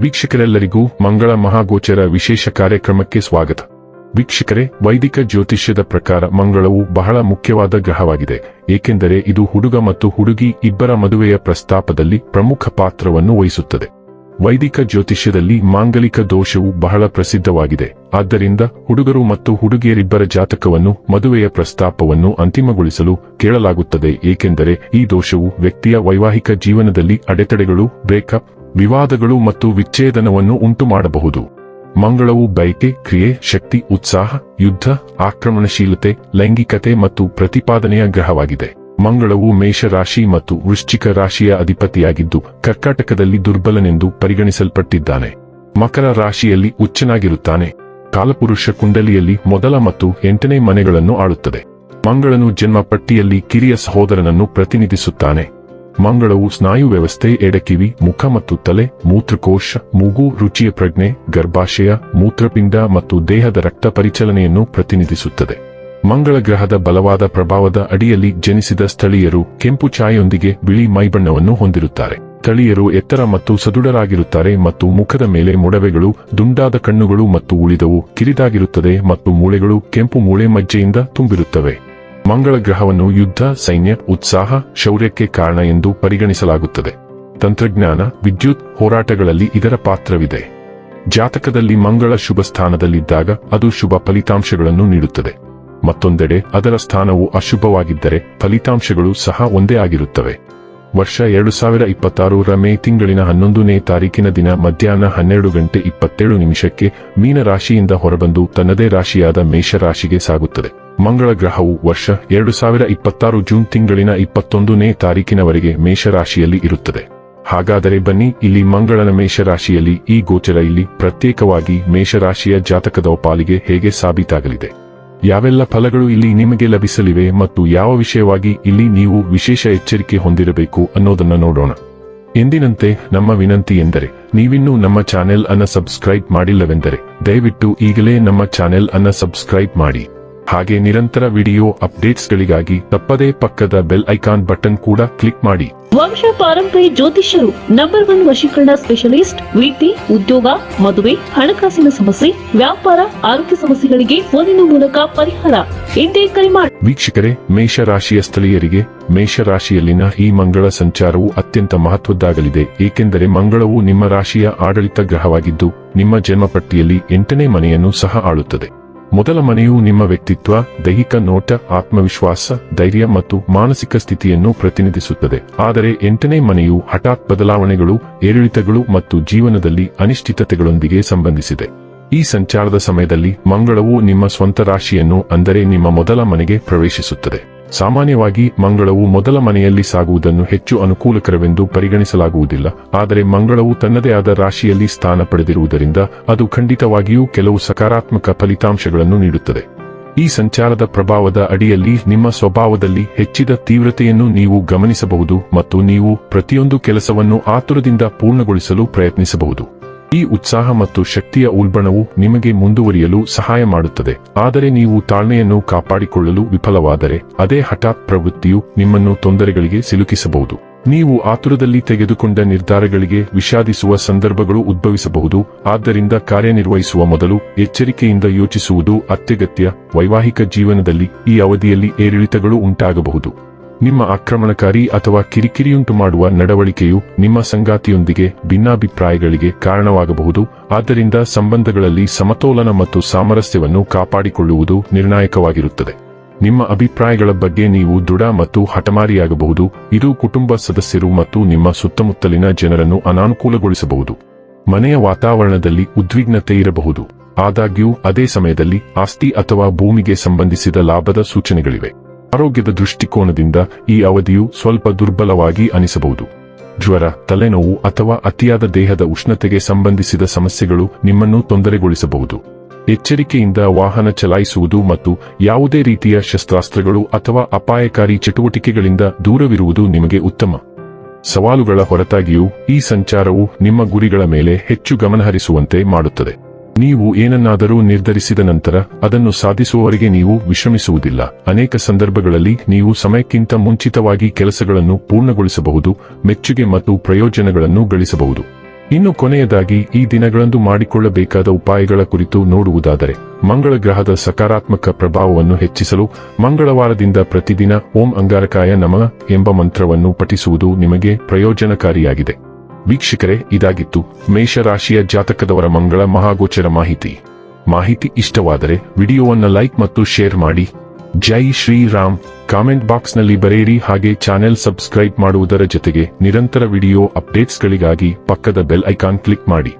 ವೀಕ್ಷಕರೆಲ್ಲರಿಗೂ ಮಂಗಳ ಮಹಾಗೋಚರ ವಿಶೇಷ ಕಾರ್ಯಕ್ರಮಕ್ಕೆ ಸ್ವಾಗತ. ವೀಕ್ಷಕರೇ, ವೈದಿಕ ಜ್ಯೋತಿಷ್ಯದ ಪ್ರಕಾರ ಮಂಗಳವು ಬಹಳ ಮುಖ್ಯವಾದ ಗ್ರಹವಾಗಿದೆ, ಏಕೆಂದರೆ ಇದು ಹುಡುಗ ಮತ್ತು ಹುಡುಗಿ ಇಬ್ಬರ ಮದುವೆಯ ಪ್ರಸ್ತಾಪದಲ್ಲಿ ಪ್ರಮುಖ ಪಾತ್ರವನ್ನು ವಹಿಸುತ್ತದೆ. ವೈದಿಕ ಜ್ಯೋತಿಷ್ಯದಲ್ಲಿ ಮಾಂಗಲಿಕ ದೋಷವು ಬಹಳ ಪ್ರಸಿದ್ಧವಾಗಿದೆ. ಆದ್ದರಿಂದ ಹುಡುಗರು ಮತ್ತು ಹುಡುಗಿಯರಿಬ್ಬರ ಜಾತಕವನ್ನು ಮದುವೆಯ ಪ್ರಸ್ತಾಪವನ್ನು ಅಂತಿಮಗೊಳಿಸಲು ಕೇಳಲಾಗುತ್ತದೆ, ಏಕೆಂದರೆ ಈ ದೋಷವು ವ್ಯಕ್ತಿಯ ವೈವಾಹಿಕ ಜೀವನದಲ್ಲಿ ಅಡೆತಡೆಗಳು, ಬ್ರೇಕಪ್, ವಿವಾದಗಳು ಮತ್ತು ವಿಚ್ಛೇದನವನ್ನು ಉಂಟುಮಾಡಬಹುದು. ಮಂಗಳವು ಬಯಕೆ, ಕ್ರಿಯೆ, ಶಕ್ತಿ, ಉತ್ಸಾಹ, ಯುದ್ಧ, ಆಕ್ರಮಣಶೀಲತೆ, ಲೈಂಗಿಕತೆ ಮತ್ತು ಪ್ರತಿಪಾದನೆಯ ಗ್ರಹವಾಗಿದೆ. ಮಂಗಳವು ಮೇಷರಾಶಿ ಮತ್ತು ವೃಶ್ಚಿಕ ರಾಶಿಯ ಅಧಿಪತಿಯಾಗಿದ್ದು ಕರ್ಕಾಟಕದಲ್ಲಿ ದುರ್ಬಲನೆಂದು ಪರಿಗಣಿಸಲ್ಪಟ್ಟಿದ್ದಾನೆ. ಮಕರ ರಾಶಿಯಲ್ಲಿ ಉಚ್ಚನಾಗಿರುತ್ತಾನೆ. ಕಾಲಪುರುಷ ಕುಂಡಲಿಯಲ್ಲಿ ಮೊದಲ ಮತ್ತು 8ನೇ ಮನೆಗಳನ್ನು ಆಳುತ್ತದೆ. ಮಂಗಳನು ಜನ್ಮ ಪಟ್ಟಿಯಲ್ಲಿ ಕಿರಿಯ ಸಹೋದರನನ್ನು ಪ್ರತಿನಿಧಿಸುತ್ತಾನೆ. ಮಂಗಳವು ಸ್ನಾಯು ವ್ಯವಸ್ಥೆ, ಎಡಕಿವಿ, ಮುಖ ಮತ್ತು ತಲೆ, ಮೂತ್ರಕೋಶ, ಮೂಗು, ರುಚಿಯ ಪ್ರಜ್ಞೆ, ಗರ್ಭಾಶಯ, ಮೂತ್ರಪಿಂಡ ಮತ್ತು ದೇಹದ ರಕ್ತ ಪರಿಚಲನೆಯನ್ನು ಪ್ರತಿನಿಧಿಸುತ್ತದೆ. ಮಂಗಳ ಗ್ರಹದ ಬಲವಾದ ಪ್ರಭಾವದ ಅಡಿಯಲ್ಲಿ ಜನಿಸಿದ ಸ್ಥಳೀಯರು ಕೆಂಪು ಛಾಯೆಯೊಂದಿಗೆ ಬಿಳಿ ಮೈಬಣ್ಣವನ್ನು ಹೊಂದಿರುತ್ತಾರೆ. ಸ್ಥಳೀಯರು ಎತ್ತರ ಮತ್ತು ಸದೃಢರಾಗಿರುತ್ತಾರೆ ಮತ್ತು ಮುಖದ ಮೇಲೆ ಮೊಡವೆಗಳು, ದುಂಡಾದ ಕಣ್ಣುಗಳು ಮತ್ತು ಉಳಿದವು ಕಿರಿದಾಗಿರುತ್ತದೆ ಮತ್ತು ಮೂಳೆಗಳು ಕೆಂಪು ಮೂಳೆ ಮಜ್ಜೆಯಿಂದ ತುಂಬಿರುತ್ತವೆ. ಮಂಗಳ ಗ್ರಹವನ್ನು ಯುದ್ಧ, ಸೈನ್ಯ, ಉತ್ಸಾಹ, ಶೌರ್ಯಕ್ಕೆ ಕಾರಣ ಎಂದು ಪರಿಗಣಿಸಲಾಗುತ್ತದೆ. ತಂತ್ರಜ್ಞಾನ, ವಿದ್ಯುತ್, ಹೋರಾಟಗಳಲ್ಲಿ ಇದರ ಪಾತ್ರವಿದೆ. ಜಾತಕದಲ್ಲಿ ಮಂಗಳ ಶುಭ ಸ್ಥಾನದಲ್ಲಿದ್ದಾಗ ಅದು ಶುಭ ಫಲಿತಾಂಶಗಳನ್ನು ನೀಡುತ್ತದೆ. ಮತ್ತೊಂದೆಡೆ ಅದರ ಸ್ಥಾನವು ಅಶುಭವಾಗಿದ್ದರೆ ಫಲಿತಾಂಶಗಳು ಸಹ ಒಂದೇ ಆಗಿರುತ್ತವೆ. ವರ್ಷ 2026 ಮೇ ತಿಂಗಳಿನ 11ನೇ ತಾರೀಕಿನ ದಿನ ಮಧ್ಯಾಹ್ನ 12:27 ಮೀನ ರಾಶಿಯಿಂದ ಹೊರಬಂದು ತನ್ನದೇ ರಾಶಿಯಾದ ಮೇಷರಾಶಿಗೆ ಸಾಗುತ್ತದೆ. ಮಂಗಳ ಗ್ರಹವು ವರ್ಷ 2026 ಜೂನ್ ತಿಂಗಳಿನ 21ನೇ ತಾರೀಕಿನವರೆಗೆ ಮೇಷರಾಶಿಯಲ್ಲಿ ಇರುತ್ತದೆ. ಹಾಗಾದರೆ ಬನ್ನಿ, ಇಲ್ಲಿ ಮಂಗಳನ ಮೇಷರಾಶಿಯಲ್ಲಿ ಈ ಗೋಚರ ಇಲ್ಲಿ ಪ್ರತ್ಯೇಕವಾಗಿ ಮೇಷರಾಶಿಯ ಜಾತಕದ ಪಾಲಿಗೆ ಹೇಗೆ ಸಾಬೀತಾಗಲಿದೆ, ಯಾವೆಲ್ಲ ಫಲಗಳು ಇಲ್ಲಿ ನಿಮಗೆ ಲಭಿಸಲಿವೆ ಮತ್ತು ಯಾವ ವಿಷಯವಾಗಿ ಇಲ್ಲಿ ನೀವು ವಿಶೇಷ ಎಚ್ಚರಿಕೆ ಹೊಂದಿರಬೇಕು ಅನ್ನೋದನ್ನ ನೋಡೋಣ. ಎಂದಿನಂತೆ ನಮ್ಮ ವಿನಂತಿ ಎಂದರೆ, ನೀವಿನ್ನೂ ನಮ್ಮ ಚಾನೆಲ್ ಅನ್ನ ಸಬ್ಸ್ಕ್ರೈಬ್ ಮಾಡಿಲ್ಲವೆಂದರೆ ದಯವಿಟ್ಟು ಈಗಲೇ ನಮ್ಮ ಚಾನೆಲ್ ಅನ್ನ ಸಬ್ಸ್ಕ್ರೈಬ್ ಮಾಡಿ. ಹಾಗೆ ನಿರಂತರ ವಿಡಿಯೋ ಅಪ್ಡೇಟ್ಸ್ಗಳಿಗಾಗಿ ತಪ್ಪದೇ ಪಕ್ಕದ ಬೆಲ್ ಐಕಾನ್ ಬಟನ್ ಕೂಡ ಕ್ಲಿಕ್ ಮಾಡಿ. ವಂಶ ಪಾರಂಪರ್ಯ ಜ್ಯೋತಿಷ್ಯರು ನಂಬರ್ 1 ವಶೀಕರಣ ಸ್ಪೆಷಲಿಸ್ಟ್. ವೃತ್ತಿ, ಉದ್ಯೋಗ, ಮದುವೆ, ಹಣಕಾಸಿನ ಸಮಸ್ಯೆ, ವ್ಯಾಪಾರ, ಆರೋಗ್ಯ ಸಮಸ್ಯೆಗಳಿಗೆ ಫೋನಿನ ಮೂಲಕ ಪರಿಹಾರ. ಇಂದೇ ಕರೆ ಮಾಡಿ. ವೀಕ್ಷಕರೇ, ಮೇಷರಾಶಿಯ ಸ್ಥಳೀಯರಿಗೆ ಮೇಷರಾಶಿಯಲ್ಲಿನ ಈ ಮಂಗಳ ಸಂಚಾರವು ಅತ್ಯಂತ ಮಹತ್ವದ್ದಾಗಲಿದೆ, ಏಕೆಂದರೆ ಮಂಗಳವು ನಿಮ್ಮ ರಾಶಿಯ ಆಡಳಿತ ಗ್ರಹವಾಗಿದ್ದು ನಿಮ್ಮ ಜನ್ಮಪಟ್ಟಿಯಲ್ಲಿ 8ನೇ ಮನೆಯನ್ನು ಸಹ ಆಳುತ್ತದೆ. ಮೊದಲ ಮನೆಯು ನಿಮ್ಮ ವ್ಯಕ್ತಿತ್ವ, ದೈಹಿಕ ನೋಟ, ಆತ್ಮವಿಶ್ವಾಸ, ಧೈರ್ಯ ಮತ್ತು ಮಾನಸಿಕ ಸ್ಥಿತಿಯನ್ನು ಪ್ರತಿನಿಧಿಸುತ್ತದೆ. ಆದರೆ 8ನೇ ಮನೆಯು ಹಠಾತ್ ಬದಲಾವಣೆಗಳು, ಏರಿಳಿತಗಳು ಮತ್ತು ಜೀವನದಲ್ಲಿ ಅನಿಶ್ಚಿತತೆಗಳೊಂದಿಗೆ ಸಂಬಂಧಿಸಿದೆ. ಈ ಸಂಚಾರದ ಸಮಯದಲ್ಲಿ ಮಂಗಳವು ನಿಮ್ಮ ಸ್ವಂತ ರಾಶಿಯನ್ನು, ಅಂದರೆ ನಿಮ್ಮ ಮೊದಲ ಮನೆಗೆ ಪ್ರವೇಶಿಸುತ್ತದೆ. ಸಾಮಾನ್ಯವಾಗಿ ಮಂಗಳವು ಮೊದಲ ಮನೆಯಲ್ಲಿ ಸಾಗುವುದನ್ನು ಹೆಚ್ಚು ಅನುಕೂಲಕರವೆಂದು ಪರಿಗಣಿಸಲಾಗುವುದಿಲ್ಲ, ಆದರೆ ಮಂಗಳವು ತನ್ನದೇ ಆದ ರಾಶಿಯಲ್ಲಿ ಸ್ಥಾನ ಪಡೆದಿರುವುದರಿಂದ ಅದು ಖಂಡಿತವಾಗಿಯೂ ಕೆಲವು ಸಕಾರಾತ್ಮಕ ಫಲಿತಾಂಶಗಳನ್ನು ನೀಡುತ್ತದೆ. ಈ ಸಂಚಾರದ ಪ್ರಭಾವದ ಅಡಿಯಲ್ಲಿ ನಿಮ್ಮ ಸ್ವಭಾವದಲ್ಲಿ ಹೆಚ್ಚಿದ ತೀವ್ರತೆಯನ್ನು ನೀವು ಗಮನಿಸಬಹುದು ಮತ್ತು ನೀವು ಪ್ರತಿಯೊಂದು ಕೆಲಸವನ್ನು ಆತುರದಿಂದ ಪೂರ್ಣಗೊಳಿಸಲು ಪ್ರಯತ್ನಿಸಬಹುದು. ಈ ಉತ್ಸಾಹ ಮತ್ತು ಶಕ್ತಿಯ ಉಲ್ಬಣವು ನಿಮಗೆ ಮುಂದುವರಿಯಲು ಸಹಾಯ ಮಾಡುತ್ತದೆ, ಆದರೆ ನೀವು ತಾಳ್ಮೆಯನ್ನು ಕಾಪಾಡಿಕೊಳ್ಳಲು ವಿಫಲವಾದರೆ ಅದೇ ಹಠಾತ್ ಪ್ರವೃತ್ತಿಯು ನಿಮ್ಮನ್ನು ತೊಂದರೆಗಳಿಗೆ ಸಿಲುಕಿಸಬಹುದು. ನೀವು ಆತುರದಲ್ಲಿ ತೆಗೆದುಕೊಂಡ ನಿರ್ಧಾರಗಳಿಗೆ ವಿಷಾದಿಸುವ ಸಂದರ್ಭಗಳು ಉದ್ಭವಿಸಬಹುದು. ಆದ್ದರಿಂದ ಕಾರ್ಯನಿರ್ವಹಿಸುವ ಮೊದಲು ಎಚ್ಚರಿಕೆಯಿಂದ ಯೋಚಿಸುವುದು ಅತ್ಯಗತ್ಯ. ವೈವಾಹಿಕ ಜೀವನದಲ್ಲಿ ಈ ಅವಧಿಯಲ್ಲಿ ಏರಿಳಿತಗಳು ಉಂಟಾಗಬಹುದು. ನಿಮ್ಮ ಆಕ್ರಮಣಕಾರಿ ಅಥವಾ ಕಿರಿಕಿರಿಯುಂಟು ಮಾಡುವ ನಡವಳಿಕೆಯು ನಿಮ್ಮ ಸಂಗಾತಿಯೊಂದಿಗೆ ಭಿನ್ನಾಭಿಪ್ರಾಯಗಳಿಗೆ ಕಾರಣವಾಗಬಹುದು. ಆದ್ದರಿಂದ ಸಂಬಂಧಗಳಲ್ಲಿ ಸಮತೋಲನ ಮತ್ತು ಸಾಮರಸ್ಯವನ್ನು ಕಾಪಾಡಿಕೊಳ್ಳುವುದು ನಿರ್ಣಾಯಕವಾಗಿರುತ್ತದೆ. ನಿಮ್ಮ ಅಭಿಪ್ರಾಯಗಳ ಬಗ್ಗೆ ನೀವು ದೃಢ ಮತ್ತು ಹಠಮಾರಿಯಾಗಬಹುದು. ಇದು ಕುಟುಂಬ ಸದಸ್ಯರು ಮತ್ತು ನಿಮ್ಮ ಸುತ್ತಮುತ್ತಲಿನ ಜನರನ್ನು ಅನಾನುಕೂಲಗೊಳಿಸಬಹುದು. ಮನೆಯ ವಾತಾವರಣದಲ್ಲಿ ಉದ್ವಿಗ್ನತೆ ಇರಬಹುದು. ಆದಾಗ್ಯೂ ಅದೇ ಸಮಯದಲ್ಲಿ ಆಸ್ತಿ ಅಥವಾ ಭೂಮಿಗೆ ಸಂಬಂಧಿಸಿದ ಲಾಭದ ಸೂಚನೆಗಳಿವೆ. ಆರೋಗ್ಯದ ದೃಷ್ಟಿಕೋನದಿಂದ ಈ ಅವಧಿಯು ಸ್ವಲ್ಪ ದುರ್ಬಲವಾಗಿ ಅನಿಸಬಹುದು. ಜ್ವರ, ತಲೆನೋವು ಅಥವಾ ಅತಿಯಾದ ದೇಹದ ಉಷ್ಣತೆಗೆ ಸಂಬಂಧಿಸಿದ ಸಮಸ್ಯೆಗಳು ನಿಮ್ಮನ್ನು ತೊಂದರೆಗೊಳಿಸಬಹುದು. ಎಚ್ಚರಿಕೆಯಿಂದ ವಾಹನ ಚಲಾಯಿಸುವುದು ಮತ್ತು ಯಾವುದೇ ರೀತಿಯ ಶಸ್ತ್ರಾಸ್ತ್ರಗಳು ಅಥವಾ ಅಪಾಯಕಾರಿ ಚಟುವಟಿಕೆಗಳಿಂದ ದೂರವಿರುವುದು ನಿಮಗೆ ಉತ್ತಮ. ಸವಾಲುಗಳ ಹೊರತಾಗಿಯೂ ಈ ಸಂಚಾರವು ನಿಮ್ಮ ಗುರಿಗಳ ಮೇಲೆ ಹೆಚ್ಚು ಗಮನಹರಿಸುವಂತೆ ಮಾಡುತ್ತದೆ. ನೀವು ಏನನ್ನಾದರೂ ನಿರ್ಧರಿಸಿದ ನಂತರ ಅದನ್ನು ಸಾಧಿಸುವವರೆಗೆ ನೀವು ವಿಶ್ರಮಿಸುವುದಿಲ್ಲ. ಅನೇಕ ಸಂದರ್ಭಗಳಲ್ಲಿ ನೀವು ಸಮಯಕ್ಕಿಂತ ಮುಂಚಿತವಾಗಿ ಕೆಲಸಗಳನ್ನು ಪೂರ್ಣಗೊಳಿಸಬಹುದು, ಮೆಚ್ಚುಗೆ ಮತ್ತು ಪ್ರಯೋಜನಗಳನ್ನು ಗಳಿಸಬಹುದು. ಇನ್ನು ಕೊನೆಯದಾಗಿ ಈ ದಿನಗಳಂದು ಮಾಡಿಕೊಳ್ಳಬೇಕಾದ ಉಪಾಯಗಳ ಕುರಿತು ನೋಡುವುದಾದರೆ, ಮಂಗಳ ಗ್ರಹದ ಸಕಾರಾತ್ಮಕ ಪ್ರಭಾವವನ್ನು ಹೆಚ್ಚಿಸಲು ಮಂಗಳವಾರದಿಂದ ಪ್ರತಿದಿನ ಓಂ ಅಂಗಾರಕಾಯ ನಮಃ ಎಂಬ ಮಂತ್ರವನ್ನು ಪಠಿಸುವುದು ನಿಮಗೆ ಪ್ರಯೋಜನಕಾರಿಯಾಗಿದೆ. ವೀಕ್ಷಕರೇ, ಇದಾಗಿತ್ತು ಮೇಷರಾಶಿಯ ಜಾತಕದವರ ಮಂಗಳ ಮಹಾಗೋಚರ ಮಾಹಿತಿ ಇಷ್ಟವಾದರೆ ವಿಡಿಯೋವನ್ನು ಲೈಕ್ ಮತ್ತು ಶೇರ್ ಮಾಡಿ. ಜೈ ಶ್ರೀರಾಮ್. ಕಾಮೆಂಟ್ ಬಾಕ್ಸ್ನಲ್ಲಿ ಬರೆಯಿರಿ. ಹಾಗೆ ಚಾನೆಲ್ ಸಬ್ಸ್ಕ್ರೈಬ್ ಮಾಡುವುದರ ಜೊತೆಗೆ ನಿರಂತರ ವಿಡಿಯೋ ಅಪ್ಡೇಟ್ಸ್ಗಳಿಗಾಗಿ ಪಕ್ಕದ ಬೆಲ್ ಐಕಾನ್ ಕ್ಲಿಕ್ ಮಾಡಿ.